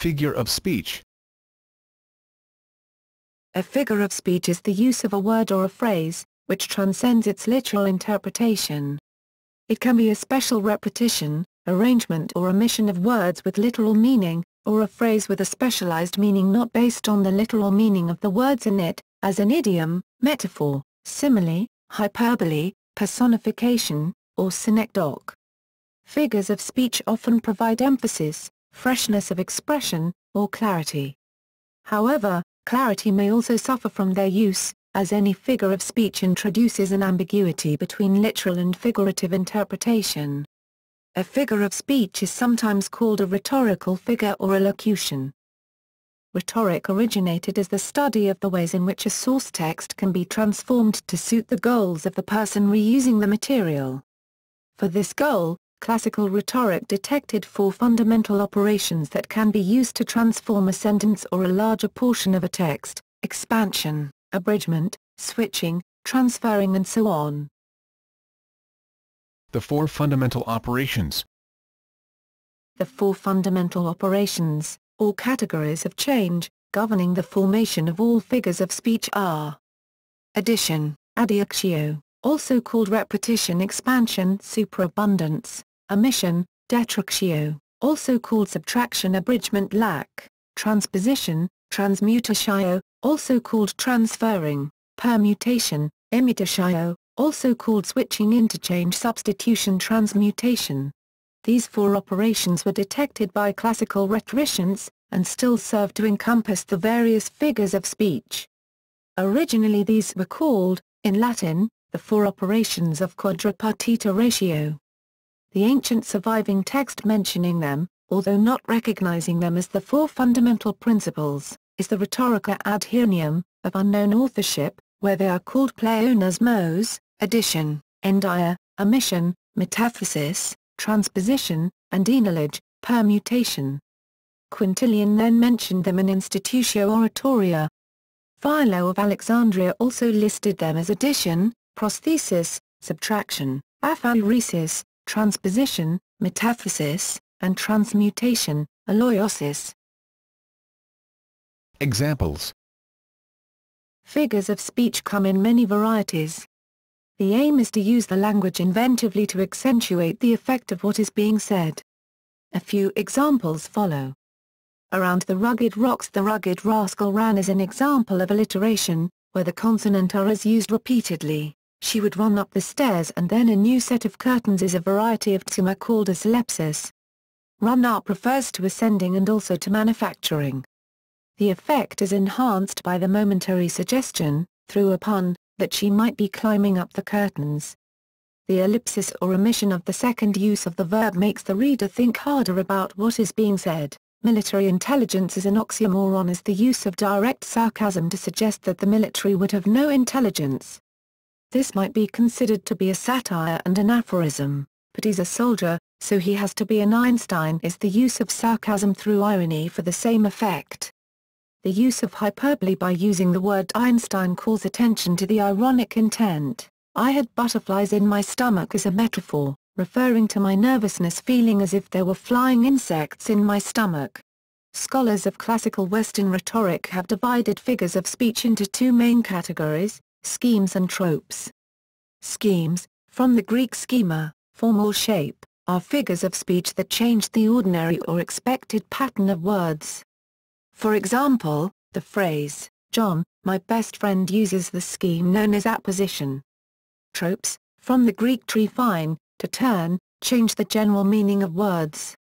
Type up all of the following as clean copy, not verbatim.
Figure of speech. A figure of speech is the use of a word or a phrase, which transcends its literal interpretation. It can be a special repetition, arrangement or omission of words with literal meaning, or a phrase with a specialized meaning not based on the literal meaning of the words in it, as an idiom, metaphor, simile, hyperbole, personification, or synecdoche. Figures of speech often provide emphasis, freshness of expression, or clarity. However, clarity may also suffer from their use, as any figure of speech introduces an ambiguity between literal and figurative interpretation. A figure of speech is sometimes called a rhetorical figure or a locution. Rhetoric originated as the study of the ways in which a source text can be transformed to suit the goals of the person reusing the material. For this goal, classical rhetoric detected 4 fundamental operations that can be used to transform a sentence or a larger portion of a text: expansion, abridgment, switching, transferring and so on. The 4 fundamental operations. The 4 fundamental operations, or categories of change, governing the formation of all figures of speech are: addition, addiatio, also called repetition, expansion, superabundance; omission, detractio, also called subtraction, abridgment, lack; transposition, transmutatio, also called transferring; permutation, immutatio, also called switching, interchange, substitution, transmutation. These 4 operations were detected by classical rhetoricians, and still serve to encompass the various figures of speech. Originally these were called, in Latin, the 4 operations of Quadripartite ratio. The ancient surviving text mentioning them, although not recognizing them as the 4 fundamental principles, is the Rhetorica ad Hierneum, of unknown authorship, where they are called pleonasmos, addition, endia, omission, metathesis, transposition, and enillage, permutation. Quintilian then mentioned them in Institutio Oratoria. Philo of Alexandria also listed them as addition, prosthesis, subtraction, aphoresis, transposition, metathesis, and transmutation, aloiosis. Examples. Figures of speech come in many varieties. The aim is to use the language inventively to accentuate the effect of what is being said. A few examples follow. Around the rugged rocks the rugged rascal ran is an example of alliteration, where the consonant R is used repeatedly. She would run up the stairs, and then a new set of curtains is a variety of tsuma called a solipsis. Run up refers to ascending and also to manufacturing. The effect is enhanced by the momentary suggestion, through a pun, that she might be climbing up the curtains. The ellipsis or omission of the second use of the verb makes the reader think harder about what is being said. Military intelligence is an oxymoron, as the use of direct sarcasm to suggest that the military would have no intelligence. This might be considered to be a satire and an aphorism, but he's a soldier, so he has to be an Einstein is the use of sarcasm through irony for the same effect. The use of hyperbole by using the word Einstein calls attention to the ironic intent. I had butterflies in my stomach is a metaphor, referring to my nervousness, feeling as if there were flying insects in my stomach. Scholars of classical Western rhetoric have divided figures of speech into 2 main categories: schemes and tropes. Schemes, from the Greek schema, form or shape, are figures of speech that change the ordinary or expected pattern of words. For example, the phrase, "John, my best friend," uses the scheme known as apposition. Tropes, from the Greek trephine, to turn, change the general meaning of words.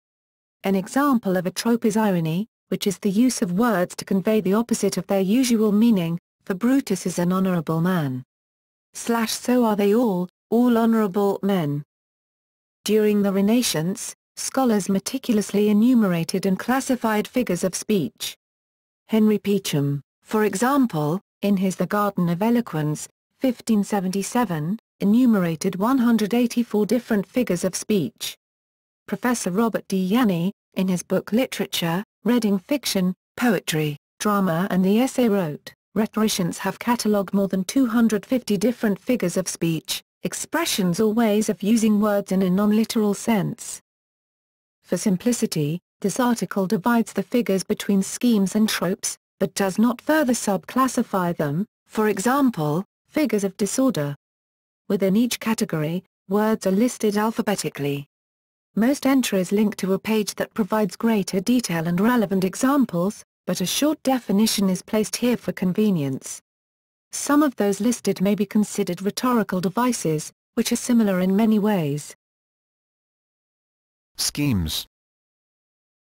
An example of a trope is irony, which is the use of words to convey the opposite of their usual meaning, for Brutus is an honorable man. So are they all honorable men. During the Renaissance, scholars meticulously enumerated and classified figures of speech. Henry Peacham, for example, in his The Garden of Eloquence, 1577, enumerated 184 different figures of speech. Professor Robert D. Yanni, in his book Literature, Reading Fiction, Poetry, Drama and the Essay wrote, "Rhetoricians have catalogued more than 250 different figures of speech, expressions or ways of using words in a non-literal sense." For simplicity, This article divides the figures between schemes and tropes, but does not further subclassify them, for example, figures of disorder. Within each category, words are listed alphabetically. Most entries link to a page that provides greater detail and relevant examples, but a short definition is placed here for convenience. Some of those listed may be considered rhetorical devices, which are similar in many ways. Schemes.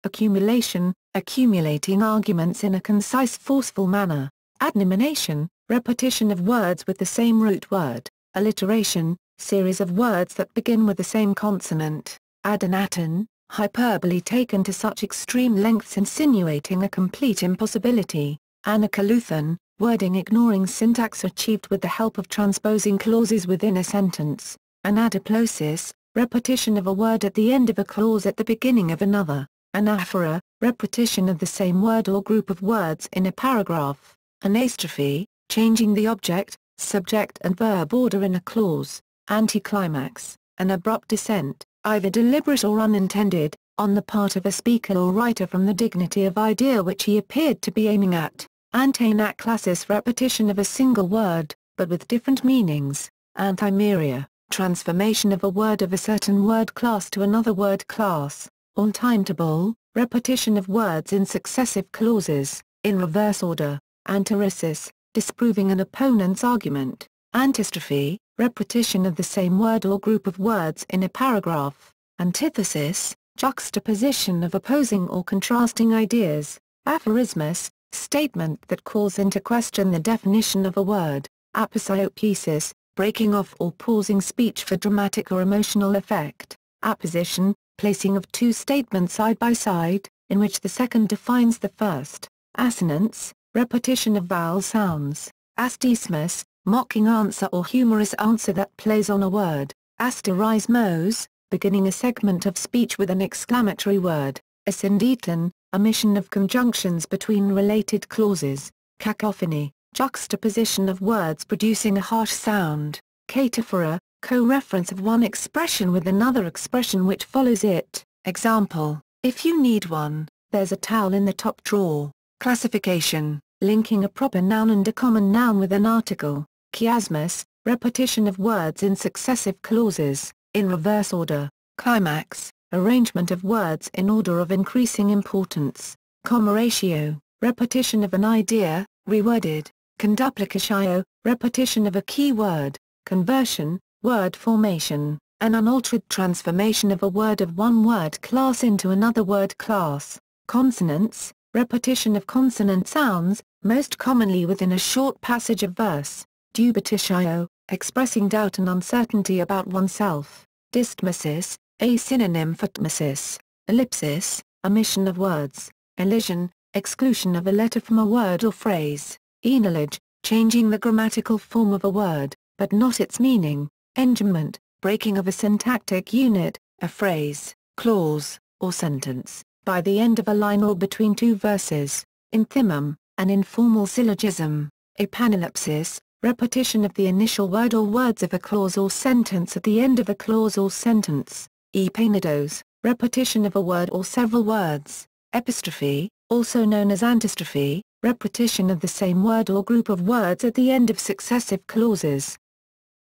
Accumulation, accumulating arguments in a concise forceful manner. Adnomination, repetition of words with the same root word. Alliteration, series of words that begin with the same consonant. Adanaton, hyperbole taken to such extreme lengths insinuating a complete impossibility. Anacoluthon, wording ignoring syntax achieved with the help of transposing clauses within a sentence. Anadiplosis, repetition of a word at the end of a clause at the beginning of another. Anaphora, repetition of the same word or group of words in a paragraph. Anastrophe, changing the object, subject and verb order in a clause. Anticlimax, an abrupt descent, either deliberate or unintended, on the part of a speaker or writer from the dignity of idea which he appeared to be aiming at. Antanaclasis, repetition of a single word, but with different meanings. Anthymeria, transformation of a word of a certain word class to another word class. Untimetable, repetition of words in successive clauses, in reverse order. Antiresis, disproving an opponent's argument. Antistrophe, repetition of the same word or group of words in a paragraph. Antithesis, juxtaposition of opposing or contrasting ideas. Aphorismus, statement that calls into question the definition of a word. Aposiopesis, breaking off or pausing speech for dramatic or emotional effect. Apposition, placing of two statements side by side, in which the second defines the first. Assonance, repetition of vowel sounds. Asteismus, mocking answer or humorous answer that plays on a word. Asterismos, beginning a segment of speech with an exclamatory word. Asyndeton, omission of conjunctions between related clauses. Cacophony, juxtaposition of words producing a harsh sound. Cataphora, co-reference of one expression with another expression which follows it. Example, if you need one, there's a towel in the top drawer. Classification, linking a proper noun and a common noun with an article. Chiasmus, repetition of words in successive clauses, in reverse order. Climax, arrangement of words in order of increasing importance. Commeratio, repetition of an idea, reworded. Conduplicatio, repetition of a key word. Conversion, word formation, an unaltered transformation of a word of one word class into another word class. Consonants, repetition of consonant sounds, most commonly within a short passage of verse. Dubitatio, expressing doubt and uncertainty about oneself. Dystmesis, a synonym for tmesis. Ellipsis, omission of words. Elision, exclusion of a letter from a word or phrase. Enolage, changing the grammatical form of a word, but not its meaning. Enjambment, breaking of a syntactic unit, a phrase, clause, or sentence, by the end of a line or between two verses. Enthymum, an informal syllogism. Epanellipsis, repetition of the initial word or words of a clause or sentence at the end of a clause or sentence. Epanidos, repetition of a word or several words. Epistrophe, also known as antistrophe, repetition of the same word or group of words at the end of successive clauses.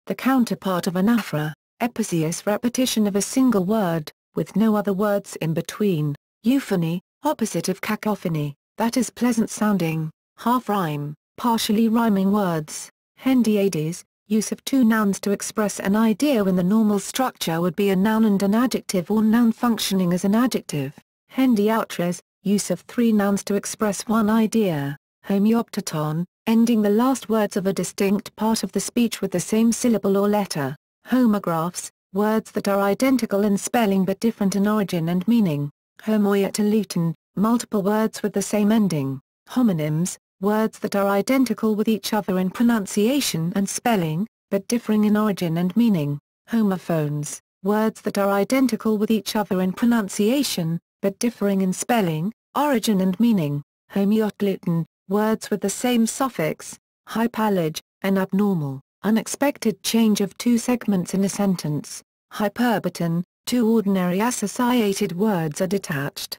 The counterpart of anaphora, epousios, repetition of a single word, with no other words in between. Euphony, opposite of cacophony, that is pleasant sounding, half-rhyme, partially rhyming words. Hendiades, use of two nouns to express an idea when the normal structure would be a noun and an adjective or noun functioning as an adjective. Hendioutres, use of three nouns to express one idea. Homeoptaton, ending the last words of a distinct part of the speech with the same syllable or letter. Homographs, words that are identical in spelling but different in origin and meaning. Homoiotoluton, multiple words with the same ending. Homonyms, words that are identical with each other in pronunciation and spelling, but differing in origin and meaning. Homophones, words that are identical with each other in pronunciation, but differing in spelling, origin and meaning. Homeotluton, words with the same suffix. Hypallage, an abnormal, unexpected change of two segments in a sentence. Hyperbaton, two ordinary associated words are detached.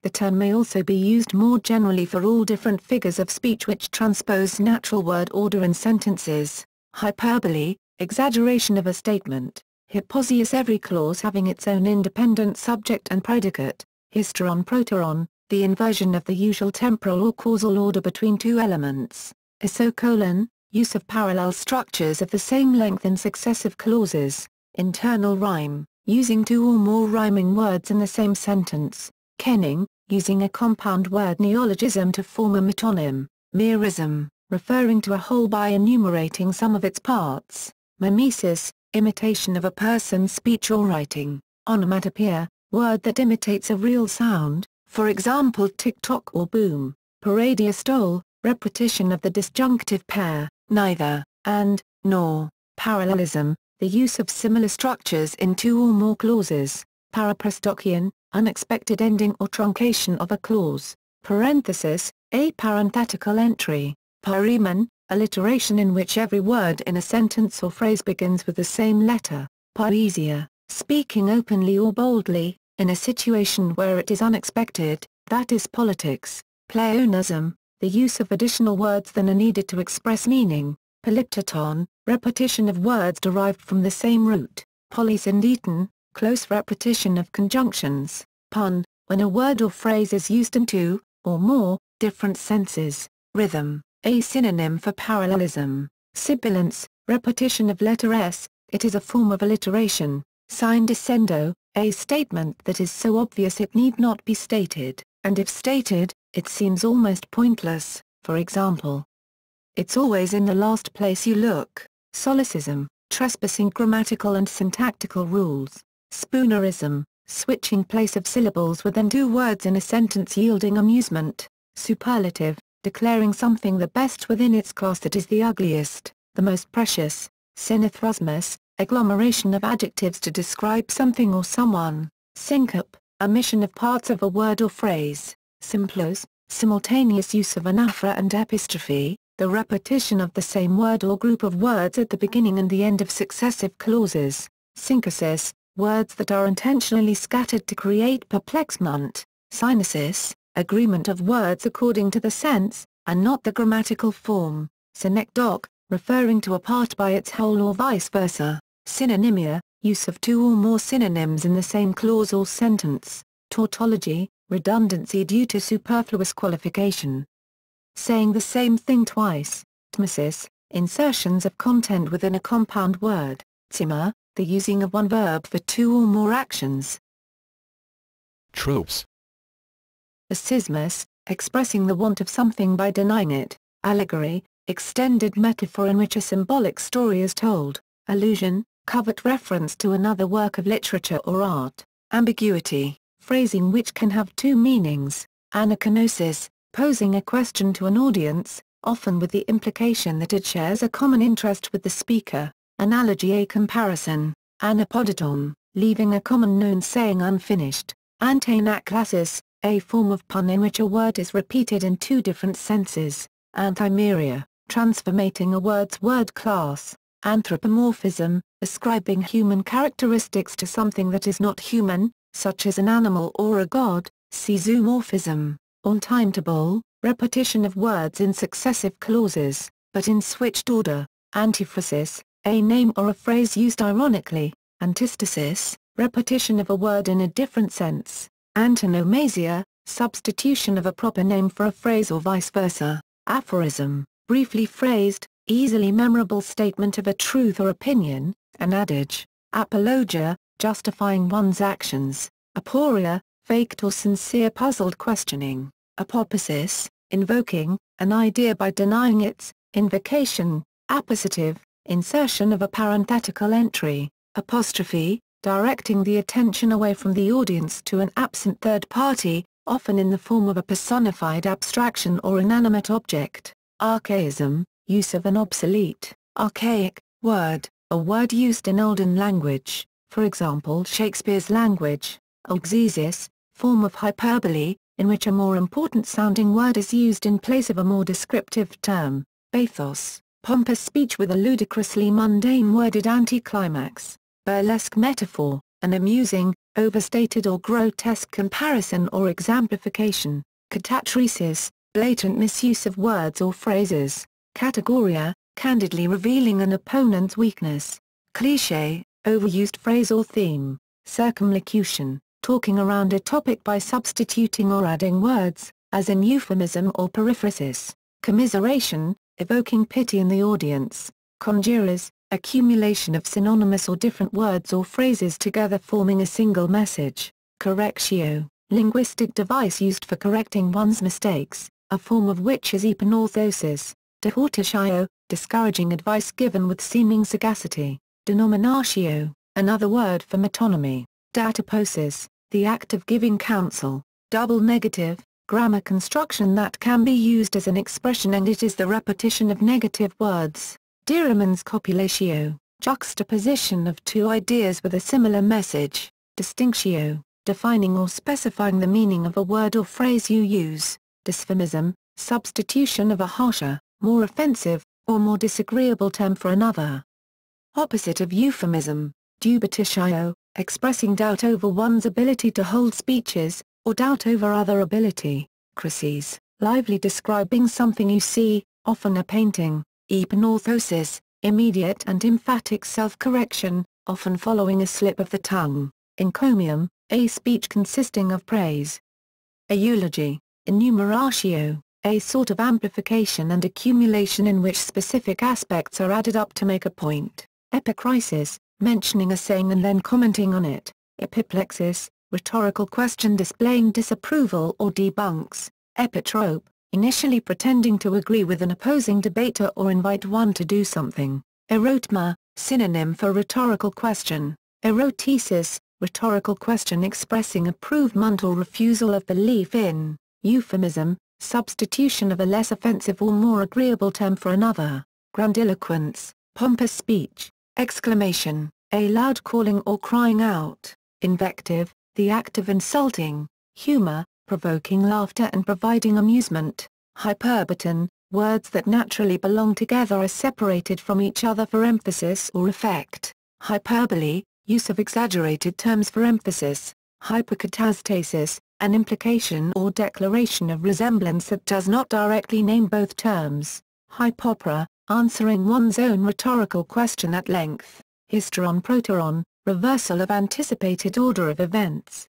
The term may also be used more generally for all different figures of speech which transpose natural word order in sentences: hyperbole, exaggeration of a statement; hypothesis, every clause having its own independent subject and predicate; hysteron, proteron, the inversion of the usual temporal or causal order between two elements; isocolon, use of parallel structures of the same length in successive clauses; internal rhyme, using two or more rhyming words in the same sentence; kenning, using a compound word neologism to form a metonym; merism, referring to a whole by enumerating some of its parts; mimesis, imitation of a person's speech or writing; onomatopoeia, word that imitates a real sound, for example tick-tock or boom; paradiastole, repetition of the disjunctive pair, neither, and, nor; parallelism, the use of similar structures in two or more clauses; paraprostochion, unexpected ending or truncation of a clause; parenthesis, a parenthetical entry; Perryman, alliteration in which every word in a sentence or phrase begins with the same letter; poesia, speaking openly or boldly, in a situation where it is unexpected, that is politics; pleonasm, the use of additional words than are needed to express meaning; polyptoton, repetition of words derived from the same root; polysyndeton, close repetition of conjunctions; pun, when a word or phrase is used in two, or more, different senses; rhythm, a synonym for parallelism; sibilance, repetition of letter S, it is a form of alliteration; sign descendo, a statement that is so obvious it need not be stated, and if stated, it seems almost pointless, for example, "It's always in the last place you look." Solecism, trespassing grammatical and syntactical rules; spoonerism, switching place of syllables within two words in a sentence yielding amusement; superlative, declaring something the best within its class that is the ugliest, the most precious; synethrusmus, agglomeration of adjectives to describe something or someone; syncope, omission of parts of a word or phrase; simplus, simultaneous use of anaphora and epistrophe, the repetition of the same word or group of words at the beginning and the end of successive clauses; syncosis, words that are intentionally scattered to create perplexement; synesis, agreement of words according to the sense, and not the grammatical form; synecdoche, referring to a part by its whole or vice versa; synonymia, use of two or more synonyms in the same clause or sentence; tautology, redundancy due to superfluous qualification. Saying the same thing twice; tmesis, insertions of content within a compound word; tsima, the using of one verb for two or more actions. Tropes. Asismus, expressing the want of something by denying it; allegory, extended metaphor in which a symbolic story is told; allusion, covert reference to another work of literature or art; ambiguity, phrasing which can have two meanings; anachronosis, posing a question to an audience, often with the implication that it shares a common interest with the speaker; analogy, a comparison; anapodoton, leaving a common known saying unfinished; antanaclasis, a form of pun in which a word is repeated in two different senses; antimeria, transformating a word's word class; anthropomorphism, ascribing human characteristics to something that is not human, such as an animal or a god; see zoomorphism, untimetable, repetition of words in successive clauses, but in switched order; antiphrasis, a name or a phrase used ironically; antistasis, repetition of a word in a different sense; antonomasia, substitution of a proper name for a phrase or vice versa; aphorism, briefly phrased, easily memorable statement of a truth or opinion; an adage; apologia, justifying one's actions; aporia, faked or sincere puzzled questioning; apotheosis, invoking, an idea by denying its invocation; appositive, insertion of a parenthetical entry; apostrophe, directing the attention away from the audience to an absent third party, often in the form of a personified abstraction or inanimate object; archaism, use of an obsolete, archaic, word, a word used in olden language, for example Shakespeare's language; auxesis, form of hyperbole, in which a more important-sounding word is used in place of a more descriptive term; bathos, pompous speech with a ludicrously mundane worded anticlimax; burlesque metaphor, an amusing, overstated or grotesque comparison or exemplification. Katacheresis, blatant misuse of words or phrases. Categoria, candidly revealing an opponent's weakness. Cliché, overused phrase or theme. Circumlocution, talking around a topic by substituting or adding words, as in euphemism or periphrasis. Commiseration, evoking pity in the audience. Conjurers, accumulation of synonymous or different words or phrases together forming a single message. Correctio, linguistic device used for correcting one's mistakes, a form of which is epinorthosis. Dehortatio, discouraging advice given with seeming sagacity. Denominatio, another word for metonymy. Dataposis, the act of giving counsel. Double negative, grammar construction that can be used as an expression and it is the repetition of negative words. Dirimen's copulatio, juxtaposition of two ideas with a similar message. Distinctio, defining or specifying the meaning of a word or phrase you use. Dysphemism, substitution of a harsher, more offensive, or more disagreeable term for another. Opposite of euphemism. Dubitatio, expressing doubt over one's ability to hold speeches, or doubt over other ability. Crises, lively describing something you see, often a painting. Epinorthosis, immediate and emphatic self-correction, often following a slip of the tongue. Encomium, a speech consisting of praise. A eulogy, enumeratio, a sort of amplification and accumulation in which specific aspects are added up to make a point. Epicrisis, mentioning a saying and then commenting on it. Epiplexis, rhetorical question displaying disapproval or debunks. Epitrope, initially pretending to agree with an opposing debater or invite one to do something. Erotma, synonym for rhetorical question. Erotesis, rhetorical question expressing approvement or refusal of belief in. Euphemism, substitution of a less offensive or more agreeable term for another. Grandiloquence, pompous speech. Exclamation, a loud calling or crying out. Invective, the act of insulting. Humor, provoking laughter and providing amusement. Hyperbaton, words that naturally belong together are separated from each other for emphasis or effect. Hyperbole, use of exaggerated terms for emphasis. Hyperkatastasis, an implication or declaration of resemblance that does not directly name both terms. Hypopera, answering one's own rhetorical question at length. Hysteron proteron, reversal of anticipated order of events.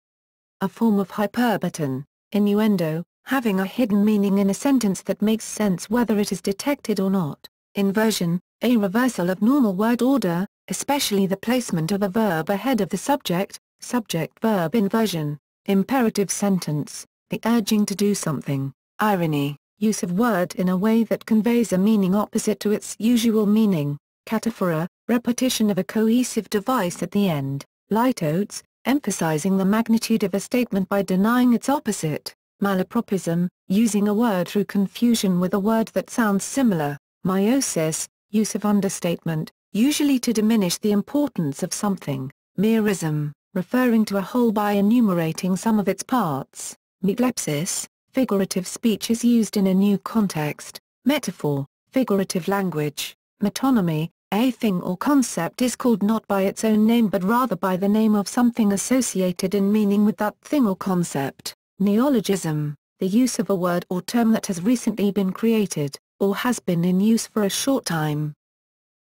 A form of hyperbaton, innuendo, having a hidden meaning in a sentence that makes sense whether it is detected or not. Inversion, a reversal of normal word order, especially the placement of a verb ahead of the subject, subject-verb inversion. Imperative sentence, the urging to do something. Irony, use of word in a way that conveys a meaning opposite to its usual meaning. Cataphora, repetition of a cohesive device at the end. Litotes, emphasizing the magnitude of a statement by denying its opposite. Malapropism, using a word through confusion with a word that sounds similar. Meiosis, use of understatement, usually to diminish the importance of something. Merism, referring to a whole by enumerating some of its parts. Meglepsis, figurative speech is used in a new context. Metaphor, figurative language. Metonymy, a thing or concept is called not by its own name but rather by the name of something associated in meaning with that thing or concept. Neologism, the use of a word or term that has recently been created, or has been in use for a short time.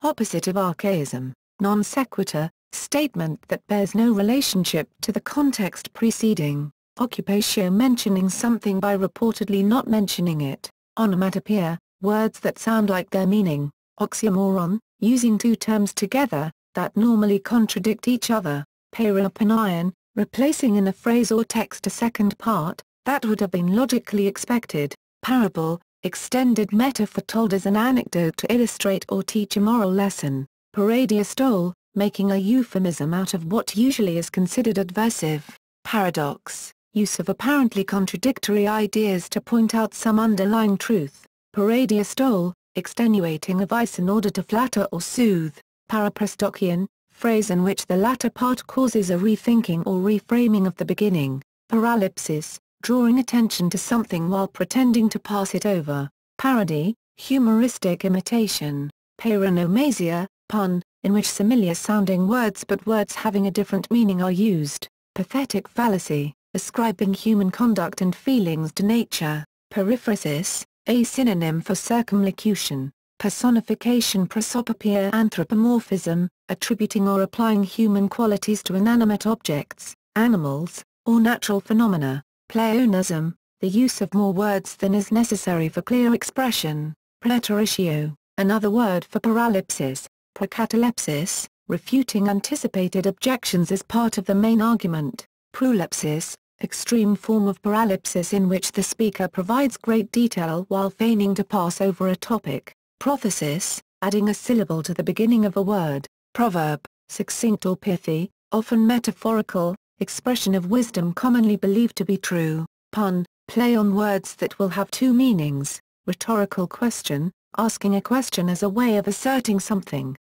Opposite of archaism, non sequitur, statement that bears no relationship to the context preceding. Occupatio, mentioning something by reportedly not mentioning it. Onomatopoeia, words that sound like their meaning. Oxymoron, using two terms together, that normally contradict each other. Paraponion, replacing in a phrase or text a second part, that would have been logically expected. Parable, extended metaphor told as an anecdote to illustrate or teach a moral lesson. Paradiastole, making a euphemism out of what usually is considered adversive. Paradox, use of apparently contradictory ideas to point out some underlying truth. Paradiastole, extenuating a vice in order to flatter or soothe. Paraprostokion, phrase in which the latter part causes a rethinking or reframing of the beginning. Parallelism, drawing attention to something while pretending to pass it over. Parody, humoristic imitation. Paronomasia, pun, in which similar-sounding words but words having a different meaning are used. Pathetic fallacy, ascribing human conduct and feelings to nature. Periphrasis, a synonym for circumlocution. Personification. Prosopopia. Anthropomorphism, attributing or applying human qualities to inanimate objects, animals, or natural phenomena. Pleonasm, the use of more words than is necessary for clear expression. Rhetorical, another word for paralepsis. Procatalepsis, refuting anticipated objections as part of the main argument. Prolepsis, extreme form of paralepsis in which the speaker provides great detail while feigning to pass over a topic. Prothesis, adding a syllable to the beginning of a word. Proverb, succinct or pithy, often metaphorical, expression of wisdom commonly believed to be true. Pun, play on words that will have two meanings. Rhetorical question, asking a question as a way of asserting something.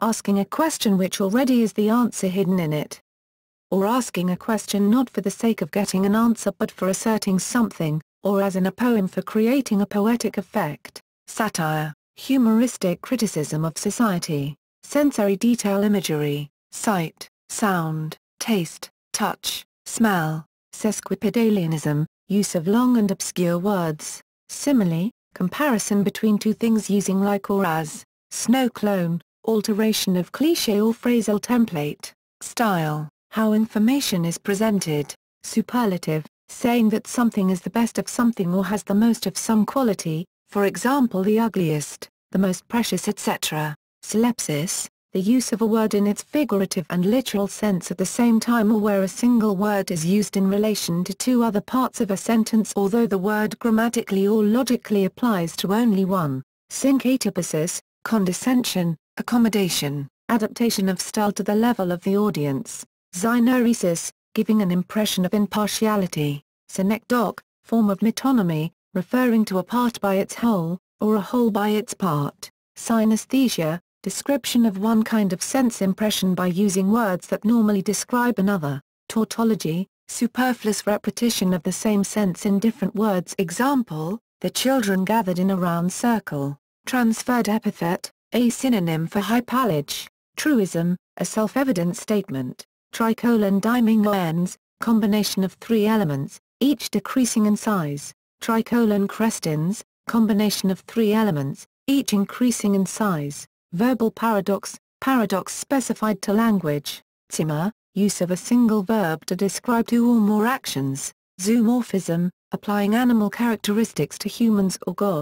Asking a question which already is the answer hidden in it. Or asking a question not for the sake of getting an answer but for asserting something, or as in a poem for creating a poetic effect. Satire, humoristic criticism of society. Sensory detail imagery, sight, sound, taste, touch, smell. Sesquipedalianism, use of long and obscure words. Simile, comparison between two things using like or as. Snow clone, alteration of cliché or phrasal template. Style, how information is presented. Superlative, saying that something is the best of something or has the most of some quality, for example the ugliest, the most precious etc. Synlepsis, the use of a word in its figurative and literal sense at the same time or where a single word is used in relation to two other parts of a sentence although the word grammatically or logically applies to only one. Syncatipasis, condescension, accommodation, adaptation of style to the level of the audience. Zyneresis, giving an impression of impartiality. Synecdoche, form of metonymy, referring to a part by its whole, or a whole by its part. Synesthesia, description of one kind of sense impression by using words that normally describe another. Tautology, superfluous repetition of the same sense in different words. Example, the children gathered in a round circle. Transferred epithet, a synonym for hypallage. Truism, a self-evident statement. Tricolon-dimingoens, combination of three elements, each decreasing in size. Tricolon crestins, combination of three elements, each increasing in size. Verbal paradox, paradox specified to language. Zimmer, use of a single verb to describe two or more actions. Zoomorphism, applying animal characteristics to humans or gods.